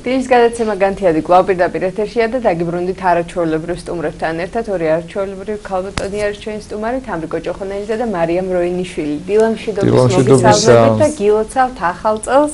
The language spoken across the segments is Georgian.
Დილის გადაცემა განთიადი კვლავ პირდაპირ ეთერშია და დაგიბრუნდით არაჩვეულებრივ სტუმრებთან ერთად ორი არაჩვეულებრივი ქალბატონი არის ჩვენი სტუმარი თამრიკო ჭოხონელიძე და მარიამ როინიშვილი. დილამშვიდობის მოგესალმებით და გილოცავთ ახალ წელს.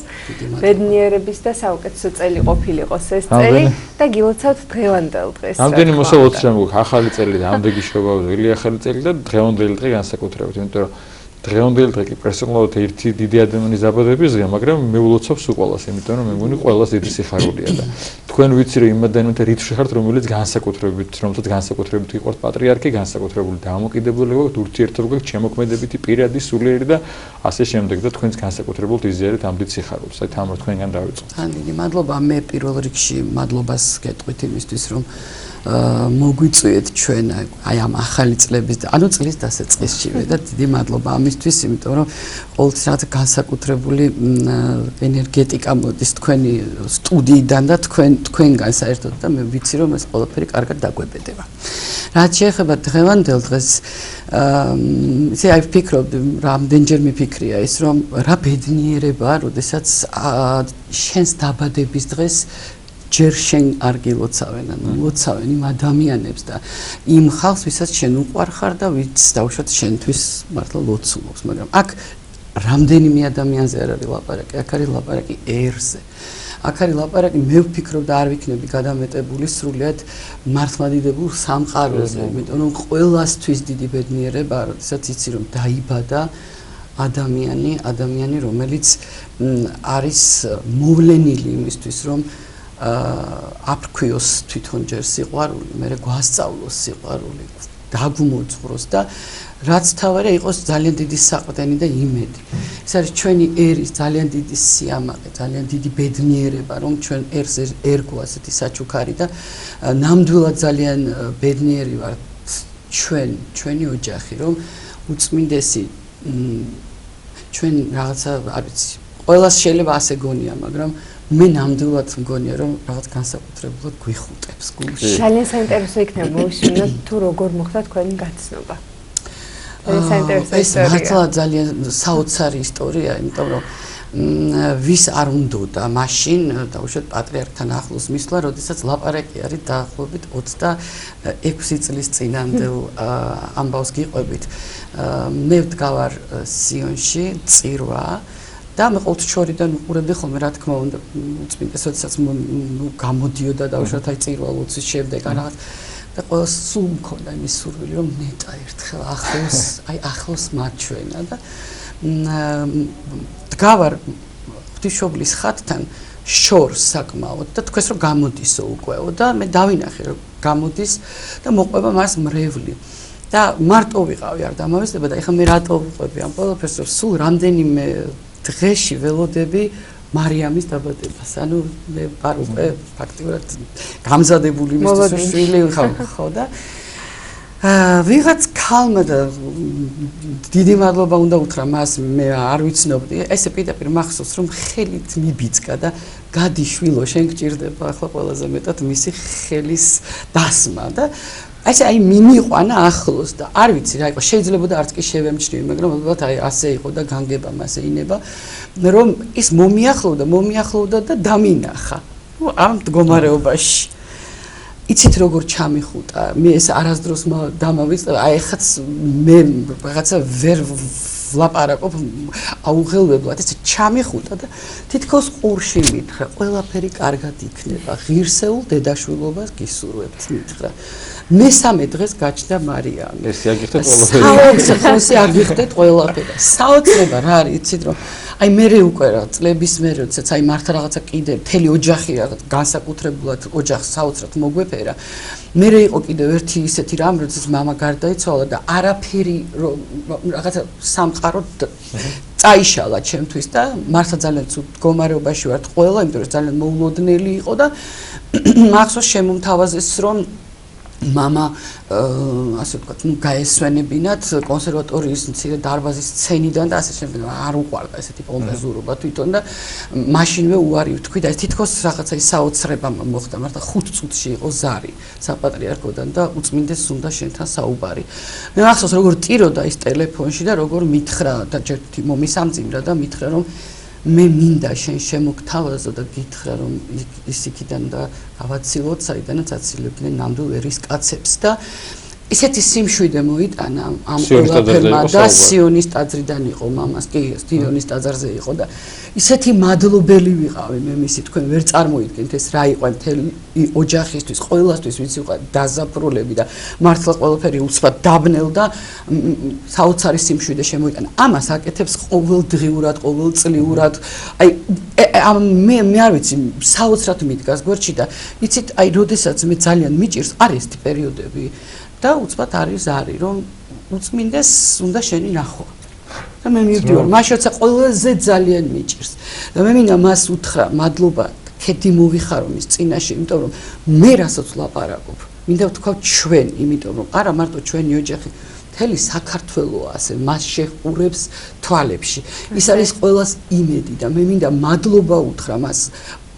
ბედნიერების და საუკეთესო წელი ყოფილიყოს ეს წელი და გილოცავთ დღევანდელ დღეს. ამდენი მოსავალს რამ გვაქვს ახალი წელი და ამდენი შევავდილი ახალი წელი და დღევანდელი დღე განსაკუთრებით, იმიტომ რომ დღევანდელი დღე კი პერსონალურად ერთი დიდი ადამიანის დაბადებისია, მაგრამ მე ვლოცავ სულ ყველას, იმიტომ რომ მე მგონი ყველას დიდი სიხარულია და თქვენ ვიცი რომ იმ ადამიანთან რითში ხართ, რომელიც განსაკუთრებით, რომელსაც განსაკუთრებით იყურთ პატრიარქი, განსაკუთრებული დამოკიდებულება გაქვთ, ურთიერთობა გაქვთ, შემოქმედებითი, პირადი, სულიერი და ასე შემდეგ და თქვენს განსაკუთრებულად იზიარეთ ამ დიდ სიხარულს. აი თამარ თქვენგან დავიწყოთ. დიდი მადლობა, მე პირველ რიგში მადლობას გეტყვით იმისთვის, რომ მოგვიწვიეთ ჩვენ აი ამ ახალი წლების ანუ წლის დასაწყისშივე და დიდი მადლობა ამისთვის, იმიტომ რომ ყოველთვის რაღაც განსაკუთრებული ენერგეტიკა მოდის თქვენი სტუდიიდან და თქვენგან საერთოდ და მე ვიცი რომ ეს ყველაფერი კარგად დაგვებედება. რაც შეეხება დღევანდელ დღეს ისე აი ვფიქრობდი, რამდენჯერ მიფიქრია ის რომ რა ბედნიერებაა, როდესაც შენს დაბადების დღეს ჯერ შენ არ გილოცავენ, ანუ ლოცავენ იმ ადამიანებს და იმ ხალხს, ვისაც შენ უყვარხარ და ვიც დავუშვათ შენთვის მართლა ლოცულობს, მაგრამ აქ რამდენიმე ადამიანზე არ არის ლაპარაკი, აქ არის ლაპარაკი ერზე. აქ არის ლაპარაკი, მე ვფიქრობ და არ ვიქნები გადამეტებული სრულიად მართლმადიდებულ სამყაროზე, იმიტომ რომ ყველასთვის დიდი ბედნიერებაა, როდესაც იცი რომ დაიბადა ადამიანი, რომელიც არის მოვლენილი იმისთვის, რომ აფრქვიოს თვითონ ჯერ სიყვარული, მერე გვასწავლოს სიყვარული, დაგმოძღვროს და რაც თავარია იყოს ძალიან დიდი საყრდენი და იმედი. ეს არის ჩვენი ერის ძალიან დიდი სიამაყე, ძალიან დიდი ბედნიერება, რომ ჩვენ ერგო ასეთი საჩუქარი და ნამდვილად ძალიან ბედნიერი ვართ ჩვენი ოჯახი, რომ უწმინდესი ჩვენ რაღაცა არ ვიცი, ყველას შეიძლება ასე გონია, მაგრამ მე ნამდვილად მგონია რომ რაღაც განსაკუთრებულად გვიხუტებს გულში. ძალიან საინტერესო იქნება მოვისმინოთ თუ როგორ მოხდა თქვენი გაცნობა. ეს მართლა ძალიან საოცარი ისტორია, იმიტომ რომ ვის არ უნდოდა მაშინ დაუშვათ პატრიარქთან ახლოს მისვლა, როდესაც ლაპარაკი არის დაახლოებით 26 წლის წინანდელ ამბავს გიყვებით. მე ვდგავარ სიონში, წირვა და მე ყოველთვის შორიდან უყურებდი ხოლმე, რა თქმა უნდა, უწმინდეს, როდესაც გამოდიოდა დაუშვათ აი წირვა ლოცვის შემდეგ რაღაც და ყველას სულ მქონდა იმის სურვილი, რომ ნეტა ერთხელ ახლოს მაჩვენა და დგავარ ღვთისმშობლის ხატთან შორს საკმაოდ და თქვენს რომ გამოდისო უკვე და მე დავინახე რომ გამოდის და მოყვება მას მრევლი. და მარტო ვიყავი არ დამავიწყდება და ეხლა მე რატო ვიყვები ამ ყველაფერს, რომ სულ რამდენიმე დღეში ველოდები მარიამის დაბადებას. ანუ მე ვარ უკვე ფაქტიურად გამზადებული იმისთვის, რომ შვილი ხო და ვიღაც ქალმა და დიდი მადლობა უნდა უთხრა მას, მე არ ვიცნობდი, ესე პირდაპირ მახსოვს, რომ ხელით მიბიძგა და გადი შვილო, შენ გჭირდება ახლა ყველაზე მეტად მისი ხელის დასმა და აი მიმიყვანა ახლოს და არ ვიცი რა იყო, შეიძლება და არც კი შევემჩნიე, მაგრამ ალბათ აი ასე იყო და განგებამ ასე ინება, რომ ის მომიახლოვდა და დამინახა. ამ მდგომარეობაში. იცით როგორ ჩამიხუტა, მე ეს არასდროს დამავიწყდა, აი ეხაც მე რაღაცა ვერ ვლაპარაკობ აუღელებლად, ესე ჩამიხუტა და თითქოს ყურში მითხრა, ყველაფერი კარგად იქნება, ღირსეულ დედაშვილობას გისურვებთ მითხრა. მესამე დღეს გაჩნდა მარიამი. ეს აგიხდეთ ყველაფერი. ეს აგიხდეთ ყველაფერი. საოცრება რა არის, იცით რომ აი მე უკვე რა წლების მერე, როდესაც აი მართლა რაღაცა კიდე მთელი ოჯახი რაღაც განსაკუთრებულად ოჯახს საოცრად მოგვეფერა. მე იყო კიდევ ერთი ისეთი რამ, როდესაც მამა გარდაიცვალა და არაფერი რაღაცა სამყარო წაიშალა ჩემთვის და მართლა ძალიან ცუდ მდგომარეობაში ვართ ყველა, იმიტომ რომ ძალიან მოულოდნელი იყო და მახსოვს შემომთავაზეს რომ მამა ასე ვთქვათ, გაესვენებინათ კონსერვატორიის მცირე დარბაზის სცენიდან და ასე შემდეგ. არ უყვარდა ესეთი პომპეზურობა თვითონ და მაშინვე უარი ვთქვი და ეს თითქოს რაღაცა საოცრება მოხდა, მართლა 5 წუთში იყო ზარი საპატრიარქოდან და უწმინდეს უნდა შენთან საუბარი. მე მახსოვს როგორ ტიროდა ის ტელეფონში და როგორ მითხრა და ჯერ მომისამძიმრა და მითხრა რომ მე მინდა შენ შემოგთავაზო და გითხრა რომ ის იქიდან და გავაცილოთ საიდანაც აცილებდნენ ნამდვილ ერის კაცებს და ისეთი სიმშვიდე მოიტანა ამ ყველაფერმა და სიონის ტაძრიდან იყო მამას კი სიონის ტაძარზე იყო და ისეთი მადლობელი ვიყავი მე მისი თქვენ ვერ წარმოიდგენთ ეს რა იყო მთელი ოჯახისთვის ყველასთვის ვინც იყო დაზაფრულები და მართლა ყველაფერი უცბად დაბნელდა საოცარი სიმშვიდე შემოიტანა ამას აკეთებს ყოველდღიურად ყოველწლიურად აი მე არ ვიცი საოცრად მიდგას გვერდში და იცით აი როდესაც მე ძალიან მიჭირს არის ეს პერიოდები და უცბად არის ზარი რომ უწმინდეს უნდა შენი ნახვა და მე მივდივარ მაშინ როცა ყველაზე ძალიან მიჭირს და მე მინდა მას უთხრა მადლობა ქედი მოვიხარო მის წინაშე იმიტომ რომ მე რასაც ვლაპარაკობ მინდა ვთქვა ჩვენ იმიტომ რომ არა მარტო ჩვენი ოჯახი მთელი საქართველოა ასე მას შეჰყურებს თვალებში ის არის ყველას იმედი და მე მინდა მადლობა უთხრა მას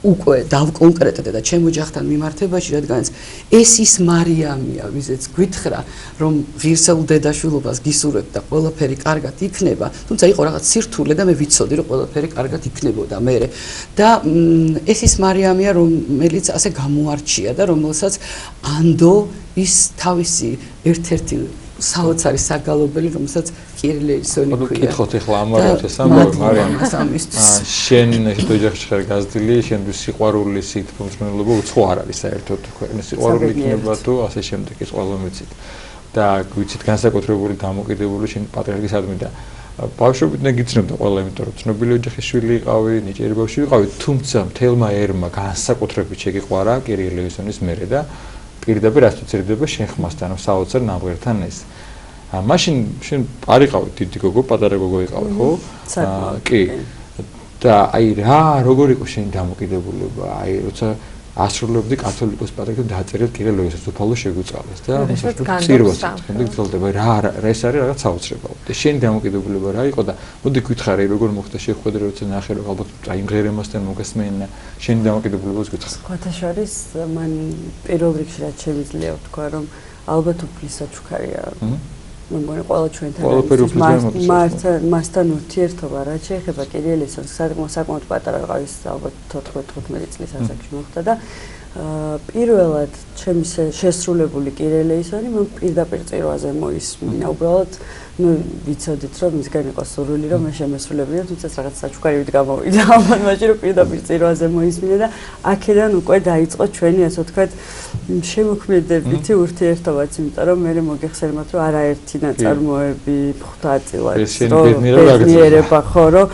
უკვე დავკონკრეტდე და ჩემ ოჯახთან მიმართებაში რადგანაც ეს ის მარიამია ვიზეც გითხრა რომ ღირსეულ დედაშვილობას გისურვებ და ყველაფერი კარგად იქნება თუმცა იყო რაღაც სირთულე და მე ვიცოდი რომ ყველაფერი კარგად იქნებოდა მე და ეს ის მარიამია რომელიც ასე გამოარჩია და რომელსაც ანდო ის თავისი ერთ-ერთი საოცარი საგალობელი რომელსაც კირილეისონი ქვია. კითხოთ ახლა ამაროთ ეს ამბავი მარიამ. შენ ეს ოჯახში ხარ გაზრდილი, შენთვის სიყვარული, სითქმულობა უცხო არ არის საერთოდ ქვეყნის სიყვარული იქნება თუ ასე შემდეგ ის ყველა მეცით. და ვიცით განსაკუთრებული დამოკიდებული შენ პატრიარქის ადმი და ბავშვობით ნეგიცნობდა ყველა იმიტომ რომ ცნობილი ოჯახის შვილი იყავი, ნიჭიერი ბავშვი იყავი, თუმცა მთელმა ერმა განსაკუთრებით შეგიყვარა კირილეისონის მერე და პირდაპირ ასოცირდება შენ ხმასთან, საოცარ ნამღერთან ეს. მაშინ შენ არ იყავი დიდი გოგო, პატარა გოგო იყავი, ხო? კი. და აი რა როგორ იყო შენი დამოკიდებულება? აი როცა ასრულებდი კათოლიკოს პატრიარქად დაწერილ კირილეისოს უფალო შეგვიწყალეს და წირვას შემდეგ გძელდება რა ეს არის რაღაც საოცრებაო. და შენი დამოკიდებულება რა იყო და მოდი გითხარი როგორ მოხდა შეხვედრა როცა ნახე რომ ალბათ აი იმღერემასთან მოგესმენა შენი დამოკიდებულებას გითხარ. სხვათაშორის მან პირველ რიგში რაც შემიძლია ვთქვა რომ ალბათ უფლის საჩუქარია. მე მგონი ყველა ჩვენთან მასთან ურთიერთობა რაც შეეხება კირილეისონს საკმაოდ პატარა ვიყავ ალბათ 14-15 წლის ასაკში მოხდა და პირველად ჩემი შესრულებული კირილეისონი მე პირდაპირ წირვაზე მოისმინა უბრალოდ ну ვიცოდით რომ მისგან იყო სურვილი რომ მე შემესრულებინა თუმცა რაღაც საჩუქარივით გამოვიდა ალბათ მაშინ რომ პირდაპირ წირვაზე მოისმინა და აქედან უკვე დაიწყო ჩვენი ასე ვთქვათ შემოქმედებითი ურთიერთობაც იმიტომ რომ მე მოგეხსენებათ რომ არაერთი ნაწარმოები ღვთაწილად ბედნიერება ხო რომ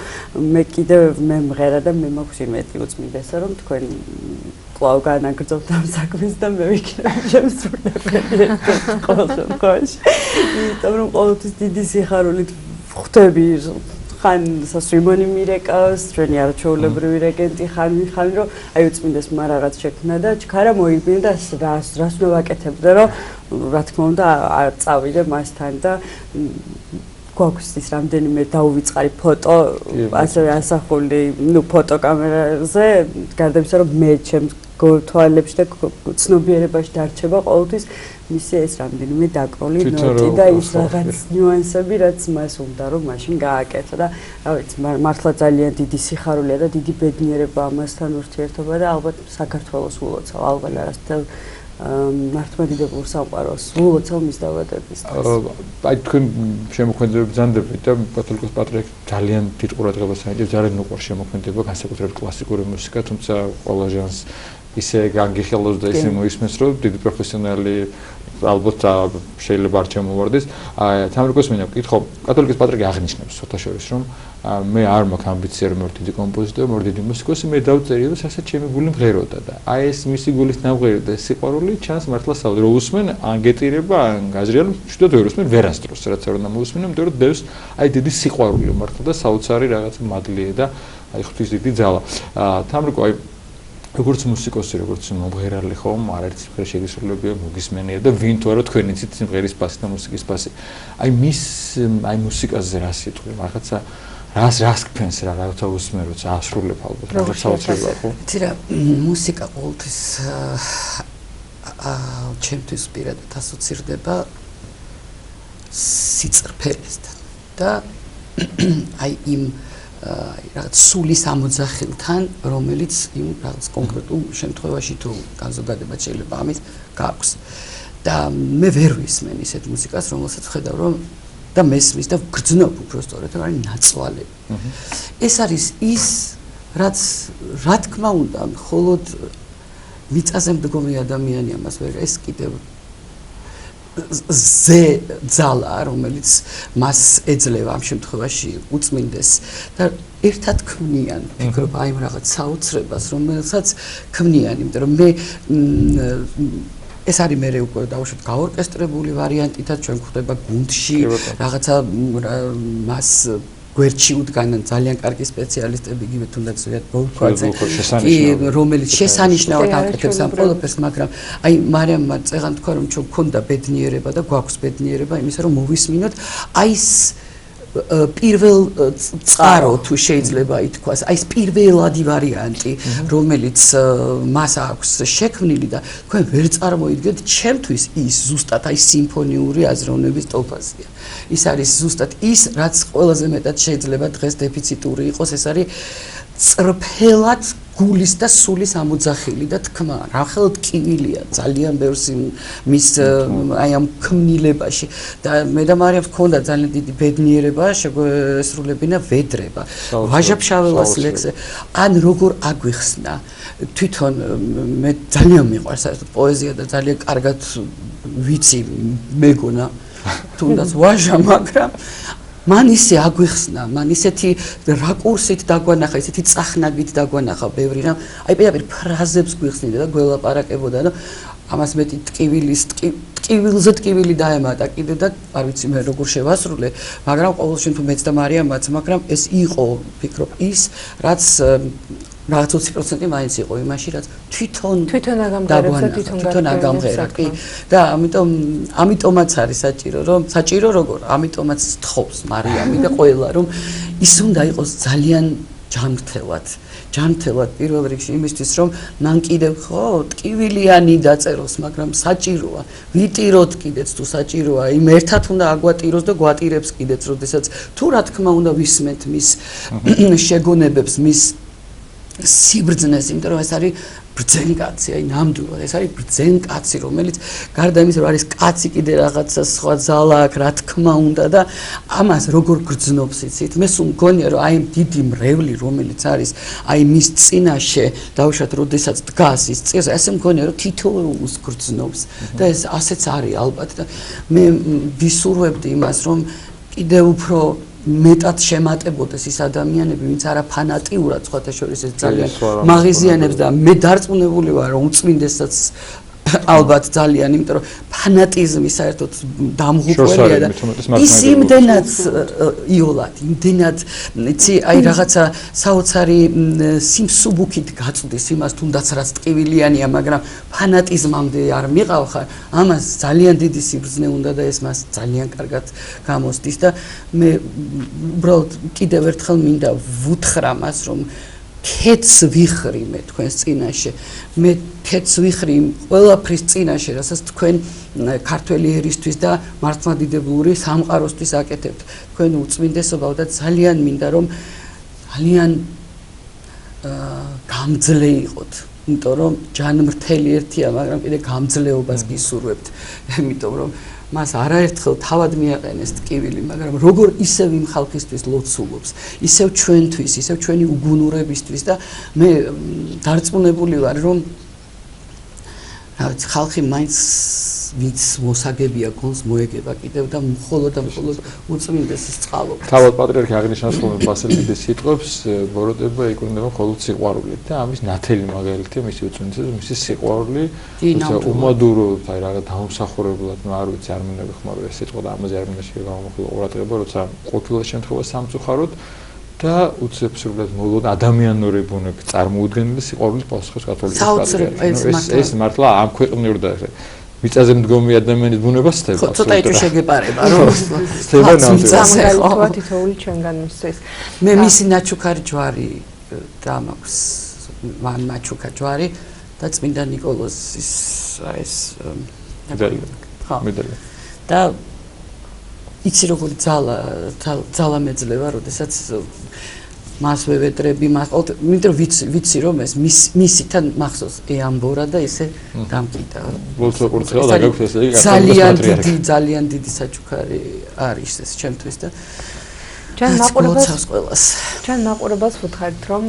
მე კიდევ მე მღერა და მე მაქვს იმედი უწმინდესა რომ თქვენ კлау განაგრძობთ ამ საქმეს და მე ვიქნებ შემსრულებელი ყოველ შემთხვევაში. იმიტომ რომ ყოველთვის დიდი სიხარულით ხვდები ხან სასვიმონი მირეკავს, ჩვენი არჩეულებრივი რეგენტი ხან რომ აი უწმინდეს მა რაღაც შექმნა და ჩქარა მოიგბინა და რას უნდა ვაკეთებდე რომ რა თქმა უნდა წავიდე მასთან და გვაქვს ის რამდენიმე დაუვიწყარი ფოტო ასევე ასახული ნუ ფოტოკამერაზე გარდა იმისა რომ მე ჩემს თვალებში და ცნობიერებაში დარჩება ყოველთვის მისი ეს რამდენიმე დაკრული ნოტი და ის რაღაც ნიუანსები რაც მას უნდა რომ მაშინ გააკეთო და რა ვიცი მართლა ძალიან დიდი სიხარულია და დიდი ბედნიერება ამასთან ურთიერთობა და ალბათ საქართველოს ულოცავ ალბათ არასდროს მართლმადიდებულ სამყაროს ულოცავ მის დაბადების დღეს. აი თქვენ შემოქმედებები ბრძანდებით და კათოლიკოს პატრიარქი ძალიან დიდ ყურადღებას აუჭირებს ძალიან უყვარს შემოქმედება განსაკუთრებით კლასიკური მუსიკა თუმცა ყველა ჟანრს ისე განგიხელოს და ისე მოისმენს რომ დიდი პროფესიონალი ალბათ შეიძლება არ შემოვარდეს. თამრიკოს მინდა ვკითხო კათოლიკოს პატრიარქი აღნიშნავს სოთაშორის რომ მე არ მაქვს ამბიცია რომ ვარ დიდი კომპოზიტორი, ვარ დიდი მუსიკოსი, მე დავწერე რომ საერთოდ ჩემი გული მღეროდა და აი ეს მისი გულის ნამღერი და სიყვარული ჩანს მართლა საერთოდ რომ უსმენ ან გეტირება ან გაზრიალ შედოთ ვერ უსმენ ვერასდროს რაც არ უნდა მოусმინო, იმიტომ რომ დევს აი დიდი სიყვარული მართლა და საოცარი რაღაც მადლია და აი ღვთის დიდი ძალა. თამრიკო აი როგორც მუსიკოსი, როგორც მომღერალი ხომ, არაერთი სიმღერა შეგისრულებია, მოგისმენია და ვინ თუ არა თქვენ იცით სიმღერის ფასი და მუსიკის ფასი. აი მის აი მუსიკაზე რა სიტყვი, რაღაცა რას გფენს რა, რაღაცა უსმენ, როცა ასრულებ ალბათ, რაღაცა საოცრებაა ხო? იცი რა, მუსიკა ყოველთვის ჩემთვის პირადად ასოცირდება სიწყფერესთან და აი იმ რაღაც სულის ამოძახილთან, რომელიც იმ რაღაც კონკრეტულ შემთხვევაში თუ განზოგადებად შეიძლება ამის გაქვს. და მე ვერ ვისმენ ისეთ მუსიკას, რომელსაც ვხედავ, რომ და მესმის და გრძნობ უფრო სწორედ, რომ არის ნაწვალები. ეს არის ის, რაც რა თქმა უნდა, მხოლოდ მიწაზე მდგომი ადამიანი ამას ვერ ეს კიდევ ზე ძალა, რომელიც მას ეძლევა ამ შემთხვევაში უწმინდეს და ერთად ქმნიან, ფიქრობ აი რაღაც საოცრებას, რომელსაც ქმნიან, იმიტომ რომ მე ეს არის მე უკვე დავუშვით გაორკესტრებული ვარიანტითაც ჩვენ გვხვდება გუნდში რაღაცა მას გვერდში უდგანან ძალიან კარგი სპეციალისტები, იგივე თუნდაც ზოგადად ბოლქვაძე, რომელიც შესანიშნავად აკეთებს ამ ყველაფერს, მაგრამ აი მარიამმა წეღან თქვა რომ ჩვენ გვქონდა ბედნიერება და გვაქვს ბედნიერება იმისა რომ მოვისმინოთ აი ეს პირველ წყარო თუ შეიძლება ითქვას, აი ეს პირველადი ვარიანტი, რომელიც მას აქვს შექმნილი და თქვენ ვერ წარმოიდგენთ, ჩემთვის ის ზუსტად აი სიმფონიური აზროვნების ტოპაზია. ის არის ზუსტად ის, რაც ყველაზე მეტად შეიძლება დღეს დეფიციტური იყოს, ეს არის წრფელად გულის და სულის ამოძახილი და თქმა, რახელ ტკივილია ძალიან ბევრს მის აი ამ ქმნილებაში და მე და მარიამ გქონდა ძალიან დიდი ბედნიერება შეგვესრულებინა ვედრება. ვაჟა-ფშაველას ლექსზე ან როგორ აგვიხსნა თვითონ მე ძალიან მიყვარს პოეზია და ძალიან კარგად ვიცი მეგონა თუნდაც ვაჟა, მაგრამ მან ისე აგვიხსნა, მან ისეთი რაკურსით დაგვანახა, ისეთი წახნაგით დაგვანახა ბევრი რამ, აი პირდაპირ ფრაზებს გვიხსნიდა და გველაპარაკებოდა და ამას მეტი ტკივილზე ტკივილი დაემატა კიდე და არ ვიცი მე როგორ შევასრულე, მაგრამ ყოველ შემთხვევაში მეც და მარიამაც, მაგრამ ეს იყო, ვფიქრობ, ის, რაც რაღაც 20% მაინც იყო იმაში, რაც თვითონ აგამღერა, კი. და ამიტომაც არის საჭირო როგორ, ამიტომაც თხოვს მარიამი და ყველა, რომ ის უნდა იყოს ძალიან ჯანმრთელად პირველ რიგში იმისთვის, რომ მან კიდევ ხო ტკივილიანი დაწეროს, მაგრამ საჭიროა. ვიტიროთ კიდეც თუ საჭიროა, იმ ერთად უნდა აგვატიროს და გვატირებს კიდეც, როდესაც თუ რა თქმა უნდა ვისმენთ მის შეგონებებს, მის სიბრძნეს, იმიტომ რომ ეს არის ბრძენკაცი, აი ნამდვილად ეს არის ბრძენკაცი, რომელიც გარდა იმისა, რომ არის კაცი კიდე რაღაცა სხვა ძალა აქვს, რა თქმა უნდა და ამას როგორ გრძნობს იცით? მე სულ მგონია, რომ აი დიდი მრევლი, რომელიც არის აი მის წინაშე, დავუშვათ, როდესაც დგას ის წირს, ასე მგონია, რომ თითოეულს გრძნობს და ეს ასეც არის ალბათ და მე ვისურვებდი იმას, რომ კიდევ უფრო მეტად შემატებოდეს ის ადამიანები, ვინც არა ფანატიურად სხვათა შორის ეს ძალიან მაღიზიანებს და მე დარწმუნებული ვარ, რომ უწმინდესაც ალბათ ძალიან, იმიტომ რომ ფანატიზმი საერთოდ დამღუპველია და ის იმდენად იოლად, იმდენად იცი, აი რაღაცა საოცარი სიმსუბუქით გაწვდის იმას, თუნდაც რაც ტკივილიანია, მაგრამ ფანატიზმამდე არ მიყავხარ, ამას ძალიან დიდი სიბრძნე უნდა და ეს მას ძალიან კარგად გამოსდის და მე უბრალოდ კიდევ ერთხელ მინდა ვუთხრა მას, რომ კეთს ვიხრი მე თქვენს წინაშე, მე კეთს ვიხრი ყველაფრის წინაშე, რასაც თქვენ ქართველი ერისთვის და მართლმადიდებლური სამყაროსთვის აკეთებთ. თქვენ უწმინდესობავ და ძალიან მინდა რომ ძალიან გამძლე იყოთ, იმიტომ რომ ჯანმრთელი ერთია, მაგრამ კიდე გამძლეობას გისურვებთ, იმიტომ რომ მას არაერთხელ თავად მიაყენეს ტკივილი, მაგრამ როგორ ისევ იმ ხალხისთვის ლოცულობს, ისევ ჩვენთვის, ისევ ჩვენი უგუნურებისთვის და მე დარწმუნებული ვარ, რომ ხალხი მაინც ვინც მოსაგებია გონს მოეგება კიდევ და მხოლოდ უწმინდესს წყალობს. თავად პატრიარქი აღნიშნავს ხოლმე ბასილიდეს სიტყვებს, ბოროტება იკურნება მხოლოდ სიყვარულით და ამის ნათელი მაგალითია მისი უწმინდესობის, მისი სიყვარული, უმადუროდ, აი რაღაც დაუმსახურებლად, ნუ არ ვიცი, არ მინდა ვიხმარო ეს სიტყვა და ამაზე არ მინდა შეგამოხილო ყურადღება, როცა ყოფილა შემთხვევა სამწუხაროდ და უცებსრულად მოვლოდ ადამიანური ბუნები წარმოუდგენელი სიყვარულის პასუხის კათოლიკოსს. ეს მართლა ამ ქვეყნიურ და მიწაზე მდგომი ადამიანის ბუნებას ხდება. ცოტა იწვი შეგეპარება, რომ ხდება ნამდვილად. გამოგალითოა თითოეული ჩვენგან მისთვის. მე მისი ნაჩუქარი ჯვარი და მაქვს ნაჩუქა ჯვარი და წმინდა ნიკოლოზის ეს მედალი. და იცი როგორი ძალა მეძლევა, როდესაც მას ვევედრები, იმიტომ ვიცი რომ ეს მისიდან მახსოვს ეამბორა და ესე დამკიდა. ძალიან დიდი საჩუქარი არის ეს ჩემთვის და ჩვენ მაყურებელს ვუთხარით რომ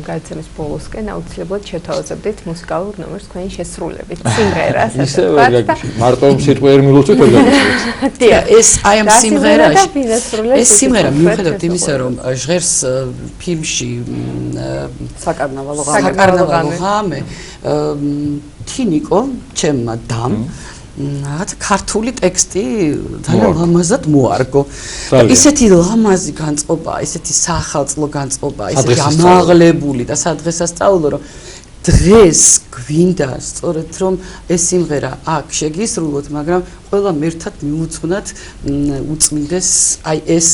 გადაცემის ბოლოსკენ აუცილებლად შეთავაზებდით მუსიკალურ ნომერს თქვენი შესრულებით სიმღერას ისე მარტო სიტყვა ვერ მილოცოთ ეს აი ამ სიმღერაში ეს სიმღერა მიუხედავად იმისა რომ ჟღერს ფილმში საკარნავალო ღამე თინიკო ჩემმა დამ რაღაც ქართული ტექსტი ძალიან ლამაზად მოარგო. ისეთი ლამაზი განწყობა, ისეთი საახალწლო განწყობა, ისეთი ამაღლებული და სადღესასწაულო რომ დღეს გვინდა სწორედ რომ ეს სიმღერა აქ შეგისრულოთ, მაგრამ ყველა მერთად მიუძღვნათ უწმინდეს აი ეს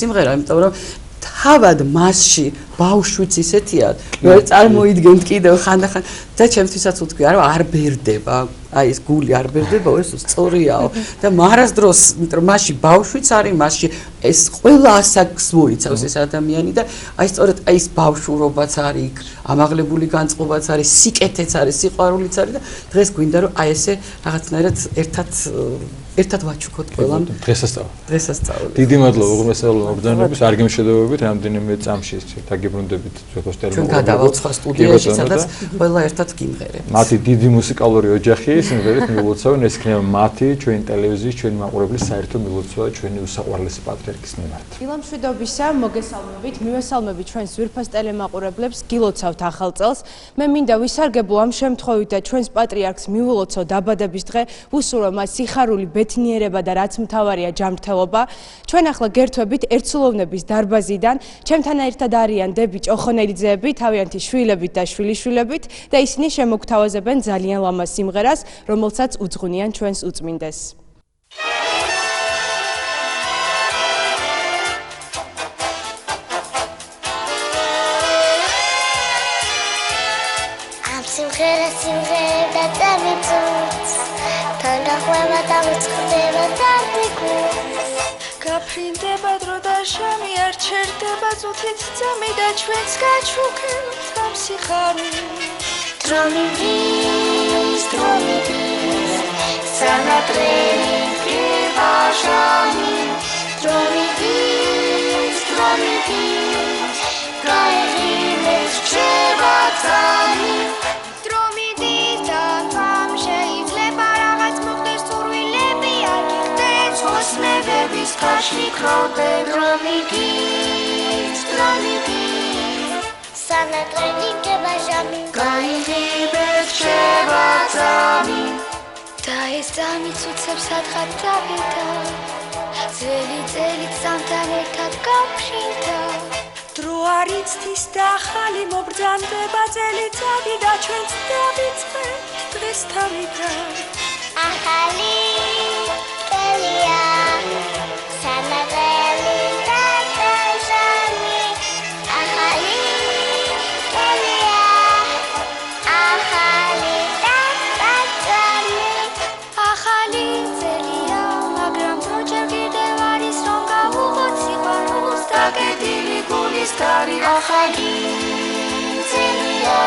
სიმღერა, იმიტომ რომ თავად მასში ბავშვიც ისეთია, რომ წარმოიდგენთ კიდევ ხანდახან და ჩემთვისაც ვთქვი, არა არ ბერდება, აი ეს გული არ ბერდება, ეს სწორიაო და მარასდროს, იმიტომ რომ მასში ბავშვიც არის, მასში ეს ყველა ასაკს მოიცავს ეს ადამიანი და აი სწორედ აი ეს ბავშვურობაც არის იქ, ამაღლებული განწყობაც არის, სიკეთეც არის, სიყვარულიც არის და დღეს გვინდა რომ აი ესე რაღაცნაირად ერთად ვაჩუქოთ ყველამ დღესასწაული. დიდი მადლობა უღმესწავლო მობრძანების არ გემშვიდობებით რამდენიმე წამში დაგიბრუნდებით ზოგოსტერმო. ჩვენ გადავაცხვა სტუდიაში, სადაც ყველა ერთად გიმღერებთ. მათი დიდი მუსიკალური ოჯახი სიმღერით მიულოცავენ, ეს იქნება მათი ჩვენი ტელევიზიის, ჩვენი მაყურებლის საერთო მიულოცვა ჩვენი უსაყვარლესი პატრიარქის მიმართ. დილამშვიდობისა, მოგესალმებით, მივესალმებით ჩვენს ძვირფას ტელემაყურებლებს, გილოცავთ ახალ წელს. მე მინდა ვისარგებლო ამ შემთხვევით და ჩვენს პატრიარქს მივულოცო დაბადების დღე, ვუსურვო მას სიხარული ბედნიერება და რაც მთავარია ჯანმრთელობა. ჩვენ ახლა გერთვებით ერთსულოვნების დარბაზიდან, ჩემთან ერთად არიან დები ჭოხონელიძეები, თავიანთი შვილებით და შვილიშვილებით და ისინი შემოგთავაზებენ ძალიან ლამაზ სიმღერას, რომელსაც უძღვნიან ჩვენს უწმინდეს. სიმღერა და დამიწუს თანახმება დამწყდება დაგიკუს გაფრინდება დრო და შამი არ ჩერდება წუთით ძამი და ჩვენს გაჩუქებთ ამ სიხარულს დრომიდის სანატრელი კიბაშანი დრომიდის გაერიმეს ჩებაცანი Osmebebis kashi krote dromidis Sanatreni kebajami Kaihibes chebatzami Da es damit utseb sadgat davida Zveli santan ertat gapshinta Dro aritstis da khali mobrzandeba zelitsadi da ჩვენს დავიწყებთ დღეს თავიდან ახალი ახალი ძელია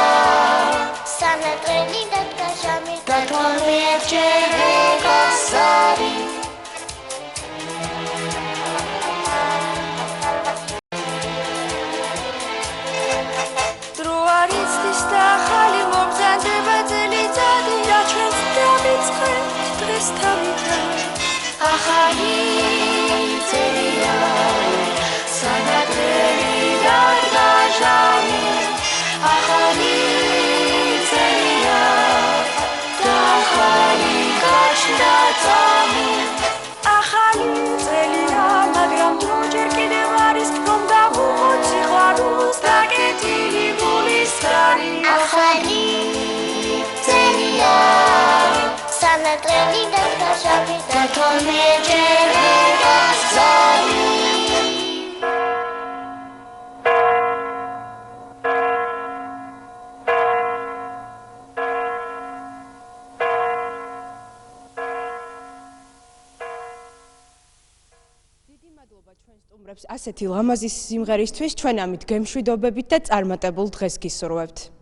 სანატრელი და კაშამი და თორმე ერთჯერე გასარი დრო არიცის და ახალი მობრძანდება წელიწადი რა ჩვენს დავიწყებთ დღეს თავიდან ახალი ძელია სანატრელი ახალი ძელია და ახალი გაჩნდა ახალი ძელია მაგრამ დრო ჯერ კიდევ არის რომ დავუღოთ სიყვარულს დაკეტილი გულის ხარი ახალი ძელია სანატრელი და კაშამი და თორმე ერთჯერე გასცანი ჩვენ სტუმრებს ასეთი ლამაზი სიმღერისთვის, ჩვენ ამით გემშვიდობებით და წარმატებულ დღეს გისურვებთ.